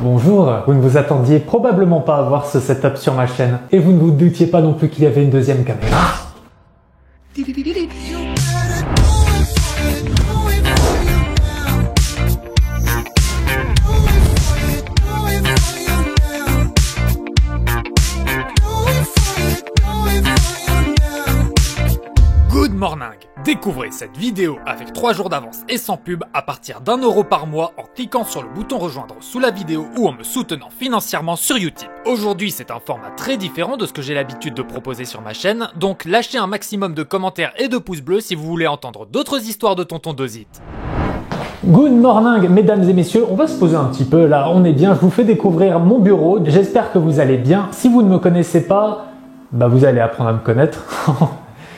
Bonjour, vous ne vous attendiez probablement pas à voir ce setup sur ma chaîne et vous ne vous doutiez pas non plus qu'il y avait une deuxième caméra. Good morning! Découvrez cette vidéo avec 3 jours d'avance et sans pub à partir d'1 € par mois en cliquant sur le bouton rejoindre sous la vidéo ou en me soutenant financièrement sur YouTube. Aujourd'hui, c'est un format très différent de ce que j'ai l'habitude de proposer sur ma chaîne, donc lâchez un maximum de commentaires et de pouces bleus si vous voulez entendre d'autres histoires de Tonton Dozit. Good morning, mesdames et messieurs, on va se poser un petit peu là, on est bien, je vous fais découvrir mon bureau, j'espère que vous allez bien. Si vous ne me connaissez pas, vous allez apprendre à me connaître.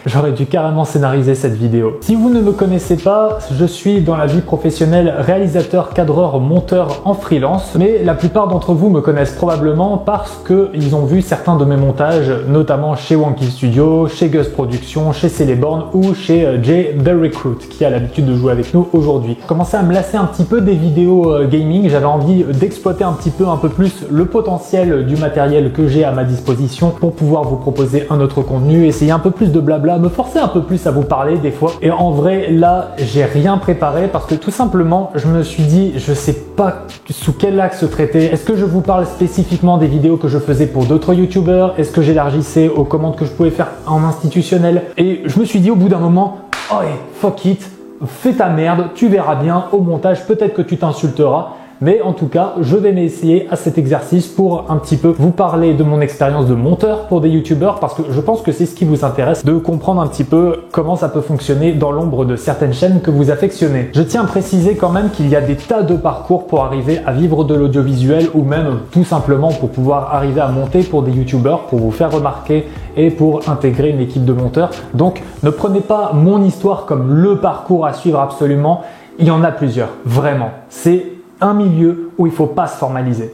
J'aurais dû carrément scénariser cette vidéo. Si vous ne me connaissez pas, je suis dans la vie professionnelle réalisateur, cadreur, monteur en freelance. Mais la plupart d'entre vous me connaissent probablement parce qu'ils ont vu certains de mes montages, notamment chez Wonky Studio, chez Gus Productions, chez Celeborn ou chez Jay The Recruit, qui a l'habitude de jouer avec nous aujourd'hui. J'ai commencé à me lasser un petit peu des vidéos gaming. J'avais envie d'exploiter un peu plus le potentiel du matériel que j'ai à ma disposition pour pouvoir vous proposer un autre contenu, essayer un peu plus de blabla, me forcer un peu plus à vous parler des fois. Et en vrai, là, j'ai rien préparé parce que tout simplement, je me suis dit, je sais pas sous quel axe traiter. Est-ce que je vous parle spécifiquement des vidéos que je faisais pour d'autres youtubeurs? Est-ce que j'élargissais aux commandes que je pouvais faire en institutionnel? Et je me suis dit au bout d'un moment, oh fuck it, fais ta merde, tu verras bien au montage, peut-être que tu t'insulteras. Mais en tout cas, je vais m'essayer à cet exercice pour un petit peu vous parler de mon expérience de monteur pour des youtubeurs parce que je pense que c'est ce qui vous intéresse, de comprendre un petit peu comment ça peut fonctionner dans l'ombre de certaines chaînes que vous affectionnez. Je tiens à préciser quand même qu'il y a des tas de parcours pour arriver à vivre de l'audiovisuel ou même tout simplement pour pouvoir arriver à monter pour des youtubeurs, pour vous faire remarquer et pour intégrer une équipe de monteurs. Donc ne prenez pas mon histoire comme le parcours à suivre absolument, il y en a plusieurs, vraiment. C'est un milieu où il ne faut pas se formaliser.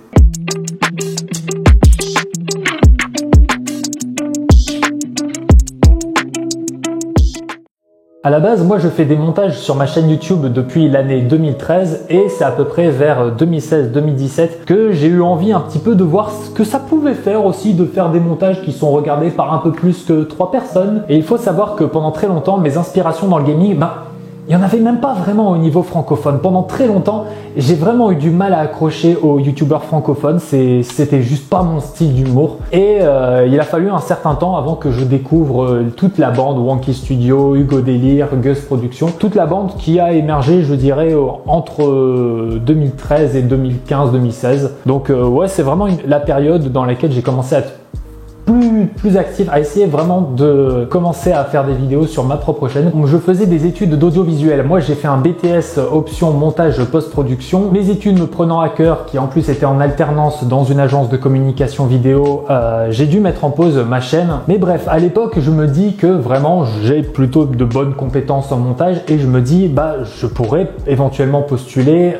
À la base, moi je fais des montages sur ma chaîne YouTube depuis l'année 2013 et c'est à peu près vers 2016-2017 que j'ai eu envie un petit peu de voir ce que ça pouvait faire aussi, de faire des montages qui sont regardés par un peu plus que 3 personnes. Et il faut savoir que pendant très longtemps, mes inspirations dans le gaming, il n'y en avait même pas vraiment au niveau francophone. Pendant très longtemps, j'ai vraiment eu du mal à accrocher aux youtubeurs francophones. C'était juste pas mon style d'humour. Et il a fallu un certain temps avant que je découvre toute la bande Wonky Studio, Hugo Délire, Gus Productions. Toute la bande qui a émergé, je dirais, entre 2013 et 2015-2016. Donc ouais, c'est vraiment la période dans laquelle j'ai commencé à être plus actif, à essayer vraiment de commencer à faire des vidéos sur ma propre chaîne. Donc, je faisais des études d'audiovisuel. Moi, j'ai fait un BTS option montage post-production. Mes études me prenant à cœur, qui en plus étaient en alternance dans une agence de communication vidéo, j'ai dû mettre en pause ma chaîne. Mais bref, à l'époque, je me dis que vraiment, j'ai plutôt de bonnes compétences en montage et je me dis, je pourrais éventuellement postuler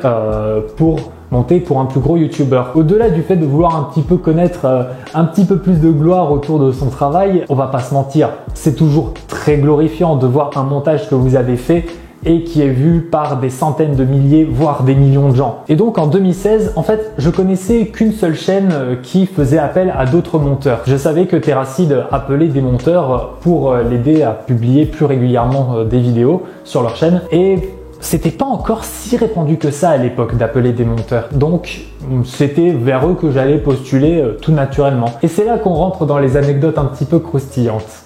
pour monter pour un plus gros youtubeur. Au-delà du fait de vouloir un petit peu connaître un petit peu plus de gloire autour de son travail, on va pas se mentir, c'est toujours très glorifiant de voir un montage que vous avez fait et qui est vu par des centaines de milliers, voire des millions de gens. Et donc en 2016, en fait, je connaissais qu'une seule chaîne qui faisait appel à d'autres monteurs. Je savais que Terracid appelait des monteurs pour l'aider à publier plus régulièrement des vidéos sur leur chaîne et c'était pas encore si répandu que ça à l'époque d'appeler des monteurs. Donc c'était vers eux que j'allais postuler tout naturellement. Et c'est là qu'on rentre dans les anecdotes un petit peu croustillantes.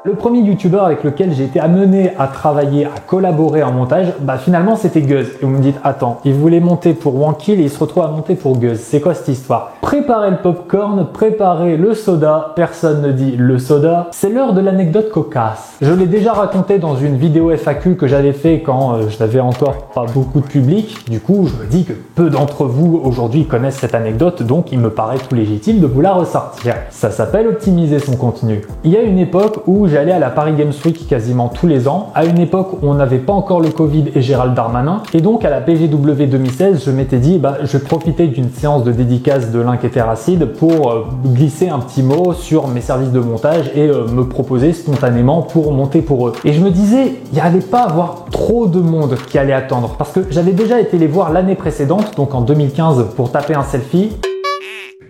Le premier youtubeur avec lequel j'ai été amené à travailler, à collaborer en montage, finalement c'était Gus. Et vous me dites, attends, il voulait monter pour Wonky et il se retrouve à monter pour Gus. C'est quoi cette histoire? Préparez le popcorn, préparez le soda. Personne ne dit le soda. C'est l'heure de l'anecdote cocasse. Je l'ai déjà raconté dans une vidéo FAQ que j'avais fait quand je n'avais encore pas beaucoup de public. Du coup, je me dis que peu d'entre vous aujourd'hui connaissent cette anecdote, donc il me paraît tout légitime de vous la ressortir. Ça s'appelle optimiser son contenu. Il y a une époque où j'allais à la Paris Games Week quasiment tous les ans, à une époque où on n'avait pas encore le Covid et Gérald Darmanin, et donc à la PGW 2016, je m'étais dit, je vais profiter d'une séance de dédicace de Link et Terracid pour glisser un petit mot sur mes services de montage et me proposer spontanément pour monter pour eux. Et je me disais, il n'y allait pas avoir trop de monde qui allait attendre, parce que j'avais déjà été les voir l'année précédente, donc en 2015, pour taper un selfie.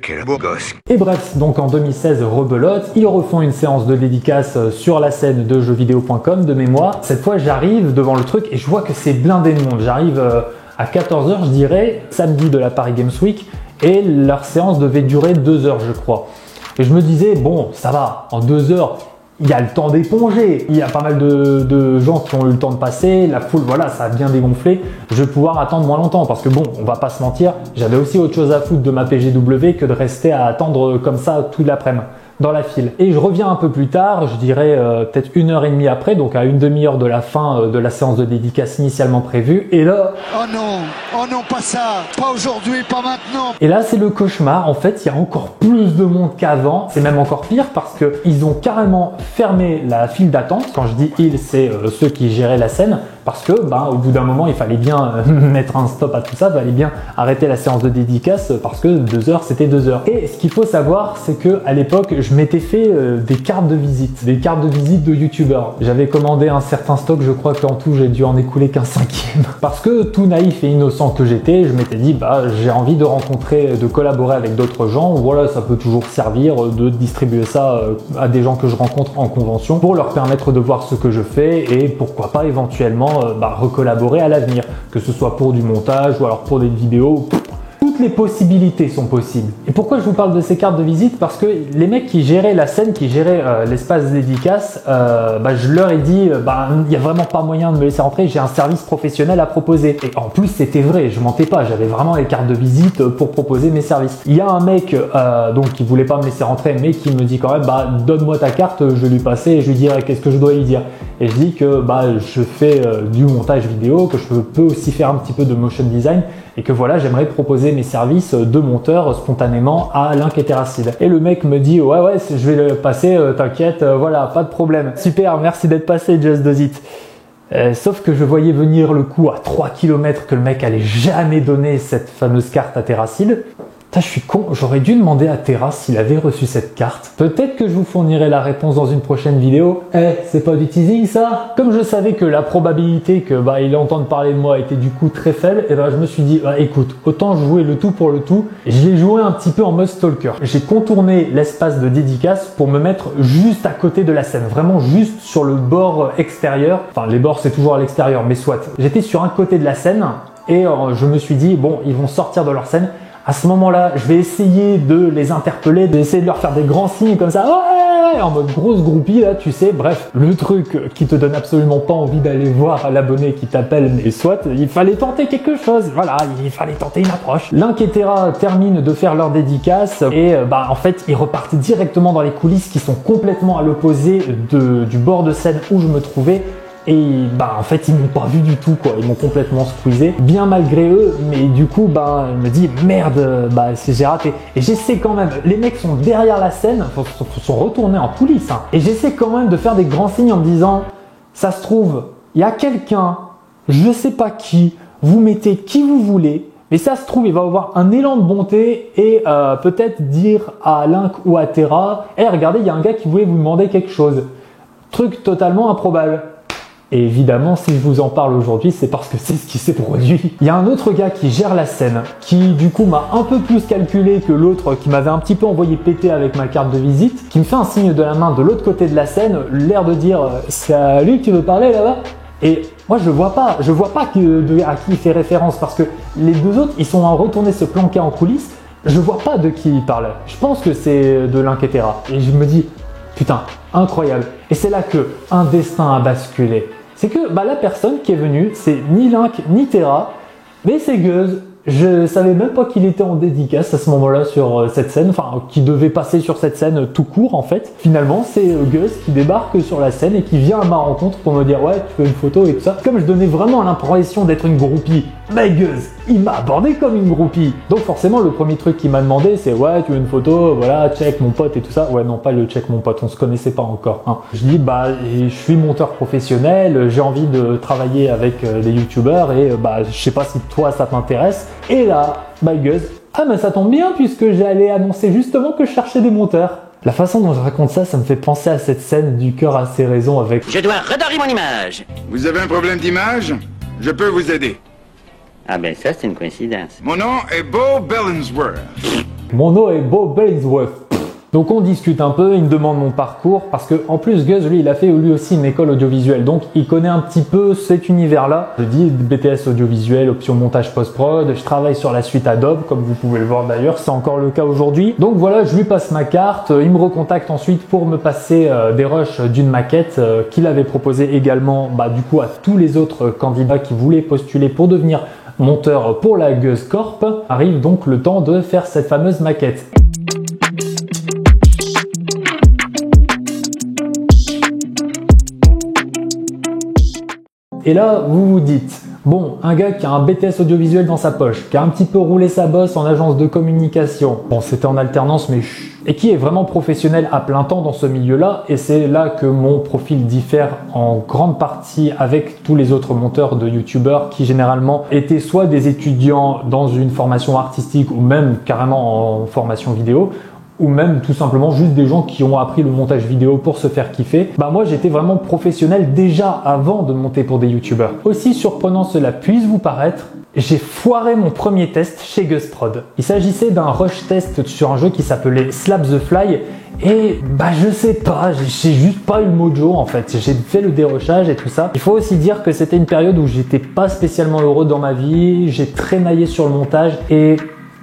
Quel beau gosse. Et bref, donc en 2016, rebelote, ils refont une séance de dédicace sur la scène de jeuxvideo.com de mémoire. Cette fois, j'arrive devant le truc et je vois que c'est blindé de monde. J'arrive à 14h, je dirais, samedi de la Paris Games Week, et leur séance devait durer 2 heures, je crois. Et je me disais, bon, ça va, en 2 heures, il y a le temps d'éponger, il y a pas mal de gens qui ont eu le temps de passer, la foule, voilà, ça a bien dégonflé, je vais pouvoir attendre moins longtemps parce que bon, on va pas se mentir, j'avais aussi autre chose à foutre de ma PGW que de rester à attendre comme ça toute l'après-midi dans la file. Et je reviens un peu plus tard, je dirais peut-être 1h30 après, donc à une demi-heure de la fin de la séance de dédicace initialement prévue, et là... Oh non, pas ça, pas aujourd'hui, pas maintenant. Et là, c'est le cauchemar. En fait, il y a encore plus de monde qu'avant. C'est même encore pire parce que ils ont carrément fermé la file d'attente. Quand je dis ils, c'est ceux qui géraient la scène. Parce que, au bout d'un moment, il fallait bien mettre un stop à tout ça. Il fallait bien arrêter la séance de dédicace parce que 2 heures, c'était 2 heures. Et ce qu'il faut savoir, c'est que à l'époque, je m'étais fait des cartes de visite de youtubeurs. J'avais commandé un certain stock. Je crois qu'en tout, j'ai dû en écouler qu'un 5e. Parce que tout naïf et innocent que j'étais, je m'étais dit, j'ai envie de rencontrer, de collaborer avec d'autres gens. Voilà, ça peut toujours servir de distribuer ça à des gens que je rencontre en convention pour leur permettre de voir ce que je fais et pourquoi pas éventuellement recollaborer à l'avenir, que ce soit pour du montage ou alors pour des vidéos. Toutes les possibilités sont possibles. Et pourquoi je vous parle de ces cartes de visite? Parce que les mecs qui géraient la scène, qui géraient l'espace dédicace, je leur ai dit, il n'y a vraiment pas moyen de me laisser rentrer, j'ai un service professionnel à proposer. Et en plus, c'était vrai, je mentais pas, j'avais vraiment les cartes de visite pour proposer mes services. Il y a un mec donc qui voulait pas me laisser rentrer, mais qui me dit quand même, donne-moi ta carte, je vais lui passer et je lui dirai qu'est-ce que je dois lui dire. Et je dis que je fais du montage vidéo, que je peux aussi faire un petit peu de motion design et que voilà, j'aimerais proposer mes services de monteur spontanément à Link et Terracid. Et le mec me dit ouais, je vais le passer, t'inquiète, voilà, pas de problème. Super, merci d'être passé, Just Does It. Sauf que je voyais venir le coup à 3 km que le mec allait jamais donner cette fameuse carte à Terracid. Je suis con, j'aurais dû demander à Terra s'il avait reçu cette carte. Peut-être que je vous fournirai la réponse dans une prochaine vidéo. C'est pas du teasing ça? Comme je savais que la probabilité que il entende parler de moi était du coup très faible, je me suis dit écoute, autant jouer le tout pour le tout. J'ai joué un petit peu en mode stalker. J'ai contourné l'espace de dédicace pour me mettre juste à côté de la scène, vraiment juste sur le bord extérieur. Enfin, les bords c'est toujours à l'extérieur, mais soit. J'étais sur un côté de la scène et je me suis dit bon, ils vont sortir de leur scène. À ce moment-là, je vais essayer de les interpeller, d'essayer de leur faire des grands signes comme ça, ouais, en mode grosse groupie là, tu sais. Bref, le truc qui te donne absolument pas envie d'aller voir l'abonné qui t'appelle, mais soit, il fallait tenter quelque chose. Voilà, il fallait tenter une approche. Link et Terra terminent de faire leur dédicace et en fait, ils repartent directement dans les coulisses qui sont complètement à l'opposé du bord de scène où je me trouvais. Et en fait ils m'ont pas vu du tout quoi, ils m'ont complètement squeezé, bien malgré eux, mais du coup je me dis merde, j'ai raté. Et j'essaie quand même, les mecs sont derrière la scène, sont retournés en coulisses, et j'essaie quand même de faire des grands signes en me disant, ça se trouve, il y a quelqu'un, je sais pas qui, vous mettez qui vous voulez, mais ça se trouve il va avoir un élan de bonté et peut-être dire à Link ou à Terra, regardez il y a un gars qui voulait vous demander quelque chose, truc totalement improbable. Et évidemment, si je vous en parle aujourd'hui, c'est parce que c'est ce qui s'est produit. Il y a un autre gars qui gère la scène, qui du coup m'a un peu plus calculé que l'autre qui m'avait un petit peu envoyé péter avec ma carte de visite, qui me fait un signe de la main de l'autre côté de la scène, l'air de dire « Salut, tu veux parler là-bas ?» Et moi je vois pas à qui il fait référence parce que les deux autres, ils sont retournés se planquer en coulisses, je vois pas de qui il parle. Je pense que c'est de Link et Terra. Et je me dis « Putain, incroyable !» Et c'est là que un destin a basculé. C'est que la personne qui est venue, c'est ni Link ni Terra, mais c'est Gueuse. Je savais même pas qu'il était en dédicace à ce moment-là sur cette scène, enfin qui devait passer sur cette scène tout court en fait. Finalement, c'est Gueuse qui débarque sur la scène et qui vient à ma rencontre pour me dire ouais, tu fais une photo et tout ça. Comme je donnais vraiment l'impression d'être une groupie, Gueuse, il m'a abordé comme une groupie. Donc forcément, le premier truc qu'il m'a demandé, c'est ouais, tu veux une photo, voilà, check mon pote et tout ça. Ouais, non, pas le check mon pote, on se connaissait pas encore. Hein. Je dis bah, je suis monteur professionnel, j'ai envie de travailler avec des youtubeurs et bah, je sais pas si toi ça t'intéresse. Et là, bah Guz, ah mais ça tombe bien puisque j'allais annoncer justement que je cherchais des monteurs. La façon dont je raconte ça, ça me fait penser à cette scène du cœur a ses raisons avec Je dois redorer mon image. Vous avez un problème d'image? Je peux vous aider. Ah ben ça, c'est une coïncidence. Mon nom est Bo Bellinsworth. mon nom est Bo Bellinsworth. Donc on discute un peu, il me demande mon parcours, parce que en plus Guz, lui, il a fait lui aussi une école audiovisuelle, donc il connaît un petit peu cet univers-là. Je dis BTS audiovisuel, option montage post-prod, je travaille sur la suite Adobe, comme vous pouvez le voir d'ailleurs, c'est encore le cas aujourd'hui. Donc voilà, je lui passe ma carte, il me recontacte ensuite pour me passer des rushs d'une maquette qu'il avait proposé également bah, du coup à tous les autres candidats qui voulaient postuler pour devenir monteur pour la Guz Corp. Arrive donc le temps de faire cette fameuse maquette. Et là, vous vous dites, bon, un gars qui a un BTS audiovisuel dans sa poche, qui a un petit peu roulé sa bosse en agence de communication, bon, c'était en alternance, mais et qui est vraiment professionnel à plein temps dans ce milieu-là, et c'est là que mon profil diffère en grande partie avec tous les autres monteurs de youtubeurs qui généralement étaient soit des étudiants dans une formation artistique ou même carrément en formation vidéo, ou même tout simplement juste des gens qui ont appris le montage vidéo pour se faire kiffer. Bah moi j'étais vraiment professionnel déjà avant de monter pour des youtubeurs. Aussi surprenant cela puisse vous paraître, j'ai foiré mon premier test chez GuzProd. Il s'agissait d'un rush test sur un jeu qui s'appelait Slap the Fly et bah je sais pas, j'ai juste pas eu le mojo en fait. J'ai fait le dérochage et tout ça. Il faut aussi dire que c'était une période où j'étais pas spécialement heureux dans ma vie, j'ai traînaillé sur le montage et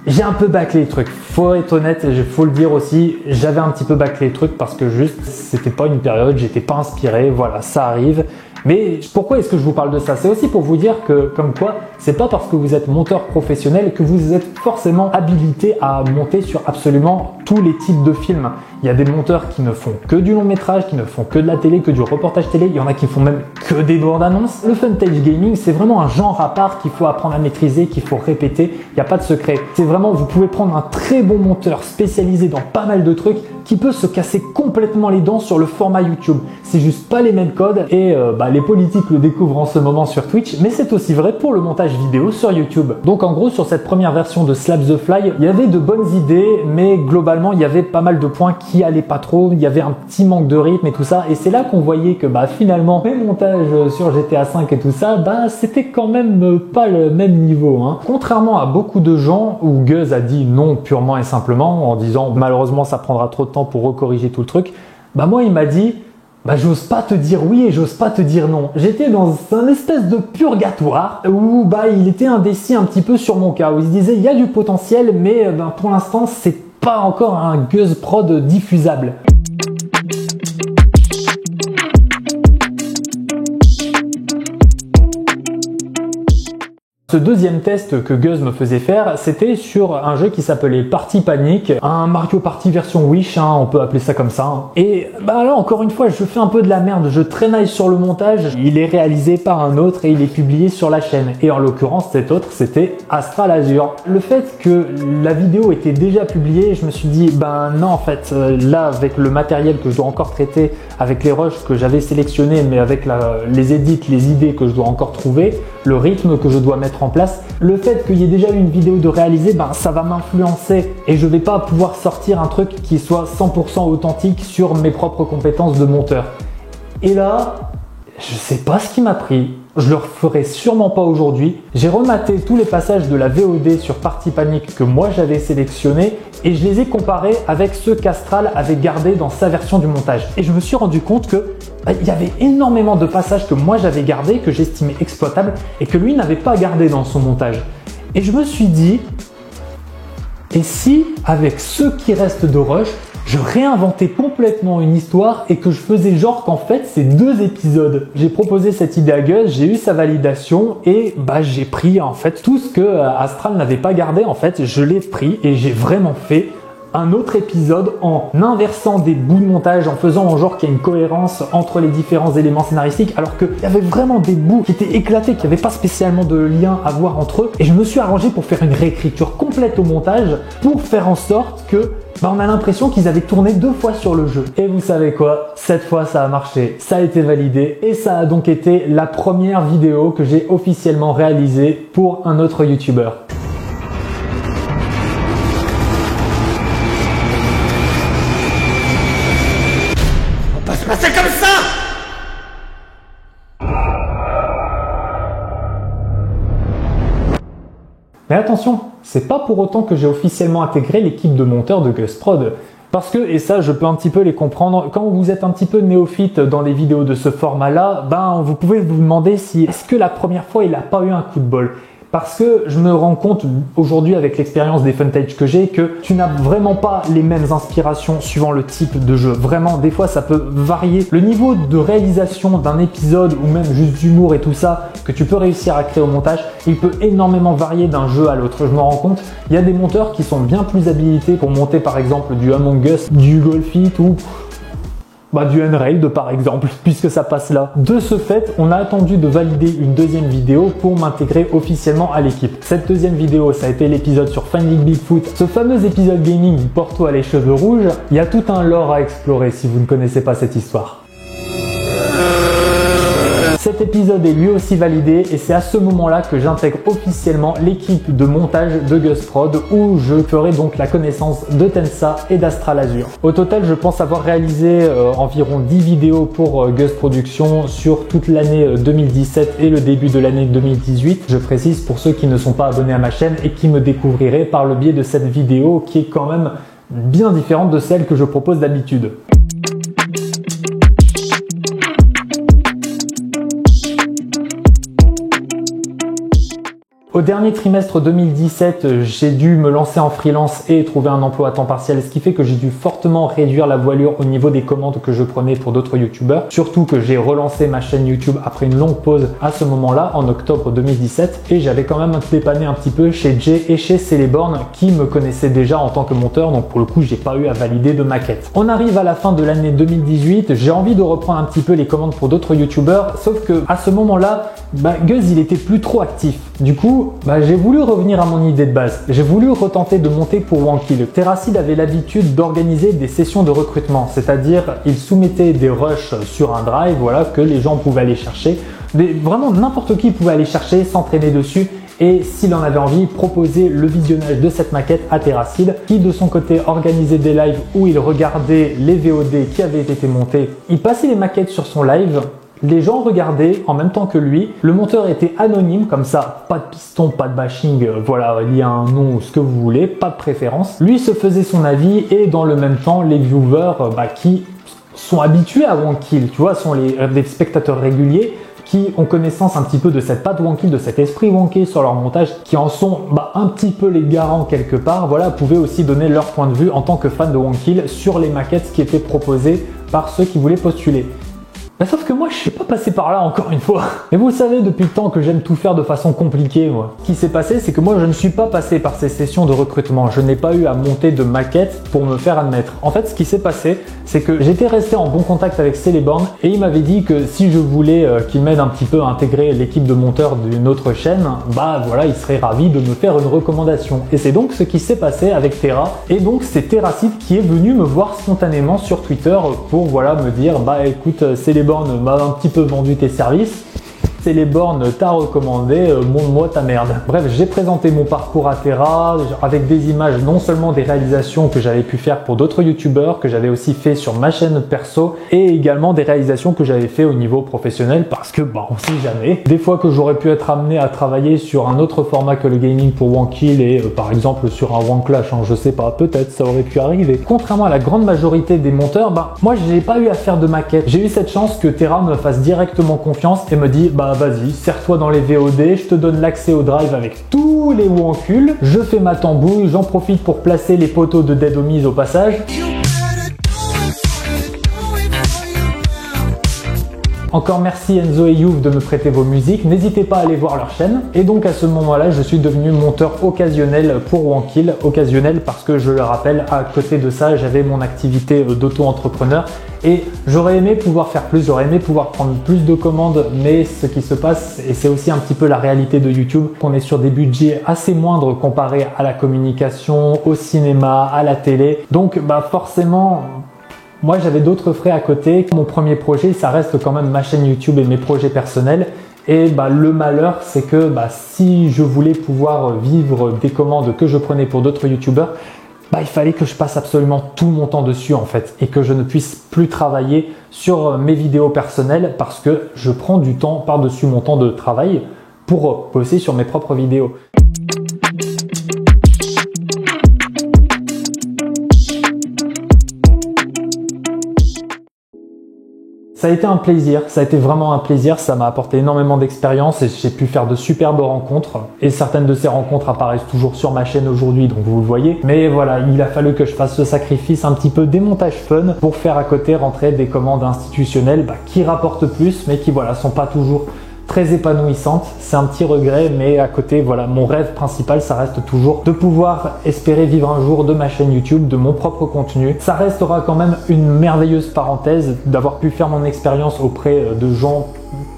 j'ai un peu bâclé les trucs, faut être honnête, il faut le dire aussi, j'avais un petit peu bâclé les trucs parce que juste, c'était pas une période, j'étais pas inspiré, voilà, ça arrive. Mais pourquoi est-ce que je vous parle de ça? C'est aussi pour vous dire que, comme quoi, c'est pas parce que vous êtes monteur professionnel que vous êtes forcément habilité à monter sur absolument tous les types de films. Il y a des monteurs qui ne font que du long métrage, qui ne font que de la télé, que du reportage télé. Il y en a qui font même que des bandes annonces. Le footage gaming, c'est vraiment un genre à part qu'il faut apprendre à maîtriser, qu'il faut répéter. Il n'y a pas de secret. C'est vraiment, vous pouvez prendre un très bon monteur spécialisé dans pas mal de trucs qui peut se casser complètement les dents sur le format YouTube. C'est juste pas les mêmes codes et les politiques le découvrent en ce moment sur Twitch, mais c'est aussi vrai pour le montage vidéo sur YouTube. Donc en gros, sur cette première version de Slap the Fly, il y avait de bonnes idées, mais globalement, il y avait pas mal de points qui allaient pas trop. Il y avait un petit manque de rythme et tout ça. Et c'est là qu'on voyait que finalement, les montages sur GTA 5 et tout ça, c'était quand même pas le même niveau. Hein. Contrairement à beaucoup de gens où Guz a dit non purement et simplement en disant malheureusement ça prendra trop de temps pour recorriger tout le truc, moi il m'a dit j'ose pas te dire oui et j'ose pas te dire non. J'étais dans un espèce de purgatoire où il était indécis un petit peu sur mon cas, où il se disait il y a du potentiel mais pour l'instant c'est pas encore un GuzProd diffusable. Ce deuxième test que Guz me faisait faire, c'était sur un jeu qui s'appelait Party Panic, un Mario Party version Wish, on peut appeler ça comme ça. Et là encore une fois, je fais un peu de la merde, je traînaille sur le montage, il est réalisé par un autre et il est publié sur la chaîne. Et en l'occurrence, cet autre, c'était Astral Azure. Le fait que la vidéo était déjà publiée, je me suis dit, non en fait, là avec le matériel que je dois encore traiter, avec les rushs que j'avais sélectionnés, mais avec les edits, les idées que je dois encore trouver, le rythme que je dois mettre en place, le fait qu'il y ait déjà eu une vidéo de réaliser, ça va m'influencer et je vais pas pouvoir sortir un truc qui soit 100% authentique sur mes propres compétences de monteur. Et là, je sais pas ce qui m'a pris. Je le referai sûrement pas aujourd'hui. J'ai rematé tous les passages de la VOD sur Party Panic que moi j'avais sélectionné et je les ai comparés avec ceux qu'Astral avait gardés dans sa version du montage. Et je me suis rendu compte que il y avait énormément de passages que moi j'avais gardés, que j'estimais exploitables et que lui n'avait pas gardé dans son montage. Et je me suis dit, et si avec ceux qui restent de Rush, je réinventais complètement une histoire et que je faisais genre qu'en fait c'est 2 épisodes. J'ai proposé cette idée à Guz, j'ai eu sa validation et j'ai pris en fait tout ce que Astral n'avait pas gardé, en fait je l'ai pris et j'ai vraiment fait un autre épisode en inversant des bouts de montage, en faisant en genre qu'il y a une cohérence entre les différents éléments scénaristiques, alors qu'il y avait vraiment des bouts qui étaient éclatés, qui n'avaient pas spécialement de lien à voir entre eux. Et je me suis arrangé pour faire une réécriture complète au montage, pour faire en sorte que on a l'impression qu'ils avaient tourné 2 fois sur le jeu. Et vous savez quoi? Cette fois, ça a marché, ça a été validé, et ça a donc été la première vidéo que j'ai officiellement réalisée pour un autre YouTuber. C'est comme ça! Mais attention, c'est pas pour autant que j'ai officiellement intégré l'équipe de monteurs de GusProd. Parce que, et ça je peux un petit peu les comprendre, quand vous êtes un petit peu néophyte dans les vidéos de ce format-là, vous pouvez vous demander si est-ce que la première fois il n'a pas eu un coup de bol. Parce que je me rends compte aujourd'hui avec l'expérience des Funtage que j'ai que tu n'as vraiment pas les mêmes inspirations suivant le type de jeu. Vraiment, des fois ça peut varier. Le niveau de réalisation d'un épisode ou même juste d'humour et tout ça que tu peux réussir à créer au montage, il peut énormément varier d'un jeu à l'autre. Je me rends compte, il y a des monteurs qui sont bien plus habilités pour monter par exemple du Among Us, du Golf It ou du Unrailed par exemple, puisque ça passe là. De ce fait, on a attendu de valider une deuxième vidéo pour m'intégrer officiellement à l'équipe. Cette deuxième vidéo, ça a été l'épisode sur Finding Bigfoot, ce fameux épisode gaming du Porto a les cheveux rouges. Il y a tout un lore à explorer si vous ne connaissez pas cette histoire. Cet épisode est lui aussi validé et c'est à ce moment-là que j'intègre officiellement l'équipe de montage de GusProd où je ferai donc la connaissance de Tensa et d'Astral Azure. Au total, je pense avoir réalisé environ 10 vidéos pour Gus Productions sur toute l'année 2017 et le début de l'année 2018. Je précise pour ceux qui ne sont pas abonnés à ma chaîne et qui me découvriraient par le biais de cette vidéo qui est quand même bien différente de celle que je propose d'habitude. Au dernier trimestre 2017, j'ai dû me lancer en freelance et trouver un emploi à temps partiel, ce qui fait que j'ai dû fortement réduire la voilure au niveau des commandes que je prenais pour d'autres youtubeurs. Surtout que j'ai relancé ma chaîne YouTube après une longue pause à ce moment-là, en octobre 2017, et j'avais quand même dépanné un petit peu chez Jay et chez Celeborn qui me connaissaient déjà en tant que monteur, donc pour le coup, j'ai pas eu à valider de maquette. On arrive à la fin de l'année 2018, j'ai envie de reprendre un petit peu les commandes pour d'autres youtubeurs, sauf que à ce moment-là, Gus il était plus trop actif. Du coup, j'ai voulu revenir à mon idée de base. J'ai voulu retenter de monter pour Wankill. Terracid avait l'habitude d'organiser des sessions de recrutement, c'est-à-dire il soumettait des rushs sur un drive, voilà, que les gens pouvaient aller chercher. Vraiment n'importe qui pouvait aller chercher, s'entraîner dessus et s'il en avait envie, proposer le visionnage de cette maquette à Terracid qui de son côté organisait des lives où il regardait les VOD qui avaient été montés. Il passait les maquettes sur son live. Les gens regardaient en même temps que lui. Le monteur était anonyme, comme ça, pas de piston, pas de bashing, voilà, il y a un nom ou ce que vous voulez, pas de préférence. Lui se faisait son avis et dans le même temps, les viewers qui sont habitués à Wankill, tu vois, sont des spectateurs réguliers qui ont connaissance un petit peu de cette patte Wankill, de cet esprit Wankill sur leur montage, qui en sont un petit peu les garants quelque part, voilà, pouvaient aussi donner leur point de vue en tant que fan de Wankill sur les maquettes qui étaient proposées par ceux qui voulaient postuler. Sauf que moi, je suis pas passé par là encore une fois. Et vous savez, depuis le temps que j'aime tout faire de façon compliquée, moi. Ce qui s'est passé, c'est que moi, je ne suis pas passé par ces sessions de recrutement. Je n'ai pas eu à monter de maquette pour me faire admettre. En fait, ce qui s'est passé, c'est que j'étais resté en bon contact avec Celeborn et il m'avait dit que si je voulais qu'il m'aide un petit peu à intégrer l'équipe de monteurs d'une autre chaîne, voilà, il serait ravi de me faire une recommandation. Et c'est donc ce qui s'est passé avec Terra. Et donc, c'est Terracid qui est venu me voir spontanément sur Twitter pour, voilà, me dire, écoute, Celeborn m'a un petit peu vendu tes services, Celeborn t'a recommandé, montre-moi ta merde. Bref, j'ai présenté mon parcours à Terra avec des images, non seulement des réalisations que j'avais pu faire pour d'autres youtubeurs, que j'avais aussi fait sur ma chaîne perso, et également des réalisations que j'avais fait au niveau professionnel parce que on sait jamais. Des fois que j'aurais pu être amené à travailler sur un autre format que le gaming pour Wankill et par exemple sur un Wanclash, je sais pas, peut-être ça aurait pu arriver. Contrairement à la grande majorité des monteurs, moi j'ai pas eu à faire de maquette. J'ai eu cette chance que Terra me fasse directement confiance et me dit vas-y, serre-toi dans les VOD, je te donne l'accès au drive avec tous les Wankull, je fais ma tambouille, j'en profite pour placer les poteaux de Dead Homies au passage. Encore merci Enzo et Youf de me prêter vos musiques, n'hésitez pas à aller voir leur chaîne. Et donc à ce moment-là, je suis devenu monteur occasionnel pour Wankill, occasionnel parce que je le rappelle, à côté de ça, j'avais mon activité d'auto-entrepreneur et j'aurais aimé pouvoir faire plus, j'aurais aimé pouvoir prendre plus de commandes, mais ce qui se passe, et c'est aussi un petit peu la réalité de YouTube, qu'on est sur des budgets assez moindres comparés à la communication, au cinéma, à la télé. Donc forcément, moi j'avais d'autres frais à côté. Mon premier projet, ça reste quand même ma chaîne YouTube et mes projets personnels. Et le malheur, c'est que si je voulais pouvoir vivre des commandes que je prenais pour d'autres YouTubeurs, il fallait que je passe absolument tout mon temps dessus en fait et que je ne puisse plus travailler sur mes vidéos personnelles parce que je prends du temps par-dessus mon temps de travail pour bosser sur mes propres vidéos. Ça a été un plaisir, ça a été vraiment un plaisir, ça m'a apporté énormément d'expérience et j'ai pu faire de superbes rencontres. Et certaines de ces rencontres apparaissent toujours sur ma chaîne aujourd'hui, donc vous le voyez. Mais voilà, il a fallu que je fasse ce sacrifice un petit peu des montages fun pour faire à côté rentrer des commandes institutionnelles qui rapportent plus, mais qui sont pas toujours très épanouissante. C'est un petit regret, mais à côté, mon rêve principal, ça reste toujours de pouvoir espérer vivre un jour de ma chaîne YouTube, de mon propre contenu. Ça restera quand même une merveilleuse parenthèse d'avoir pu faire mon expérience auprès de gens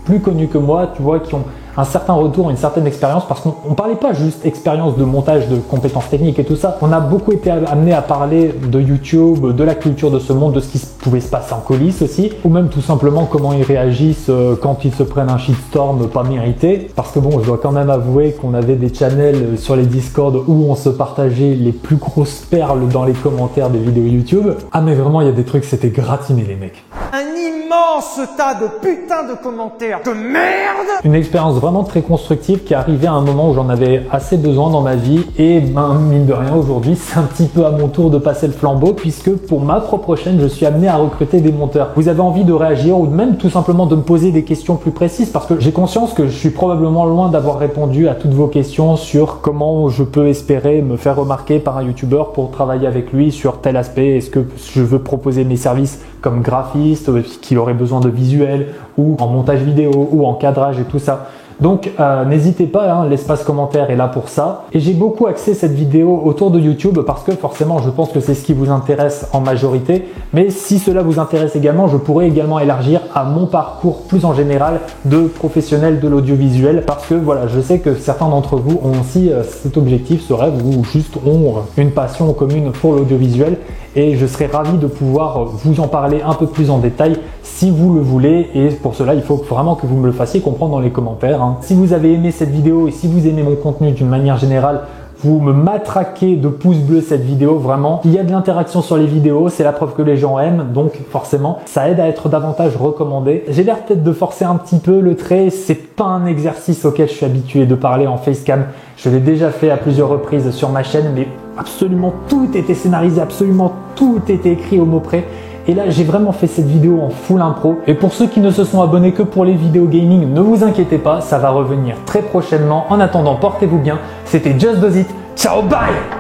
plus connus que moi, tu vois, qui ont un certain retour, une certaine expérience, parce qu'on parlait pas juste expérience de montage, de compétences techniques et tout ça. On a beaucoup été amené à parler de YouTube, de la culture de ce monde, de ce qui pouvait se passer en coulisses aussi, ou même tout simplement comment ils réagissent quand ils se prennent un shitstorm pas mérité. Parce que je dois quand même avouer qu'on avait des channels sur les Discord où on se partageait les plus grosses perles dans les commentaires des vidéos YouTube. Ah mais vraiment, il y a des trucs, c'était gratiné les mecs. Un immense tas de putain de commentaires de merde. Une expérience vraiment très constructive qui est arrivée à un moment où j'en avais assez besoin dans ma vie et mine de rien aujourd'hui c'est un petit peu à mon tour de passer le flambeau puisque pour ma propre chaîne je suis amené à recruter des monteurs. Vous avez envie de réagir ou même tout simplement de me poser des questions plus précises parce que j'ai conscience que je suis probablement loin d'avoir répondu à toutes vos questions sur comment je peux espérer me faire remarquer par un youtubeur pour travailler avec lui sur tel aspect. Est-ce que je veux proposer mes services comme graphiste qui aurait besoin de visuels ou en montage vidéo ou en cadrage et tout ça. Donc n'hésitez pas, l'espace commentaire est là pour ça. Et j'ai beaucoup axé cette vidéo autour de YouTube parce que forcément je pense que c'est ce qui vous intéresse en majorité. Mais si cela vous intéresse également, je pourrais également élargir à mon parcours plus en général de professionnel de l'audiovisuel parce que je sais que certains d'entre vous ont aussi cet objectif, ce rêve ou juste ont une passion commune pour l'audiovisuel. Et je serais ravi de pouvoir vous en parler un peu plus en détail si vous le voulez. Et pour cela, il faut vraiment que vous me le fassiez comprendre dans les commentaires. Si vous avez aimé cette vidéo et si vous aimez mon contenu d'une manière générale, vous me matraquez de pouces bleus cette vidéo, vraiment. Il y a de l'interaction sur les vidéos, c'est la preuve que les gens aiment, donc forcément, ça aide à être davantage recommandé. J'ai l'air peut-être de forcer un petit peu le trait, c'est pas un exercice auquel je suis habitué de parler en facecam. Je l'ai déjà fait à plusieurs reprises sur ma chaîne, mais absolument tout était scénarisé, absolument tout était écrit au mot près. Et là, j'ai vraiment fait cette vidéo en full impro. Et pour ceux qui ne se sont abonnés que pour les vidéos gaming, ne vous inquiétez pas, ça va revenir très prochainement. En attendant, portez-vous bien. C'était Just Does It. Ciao, bye!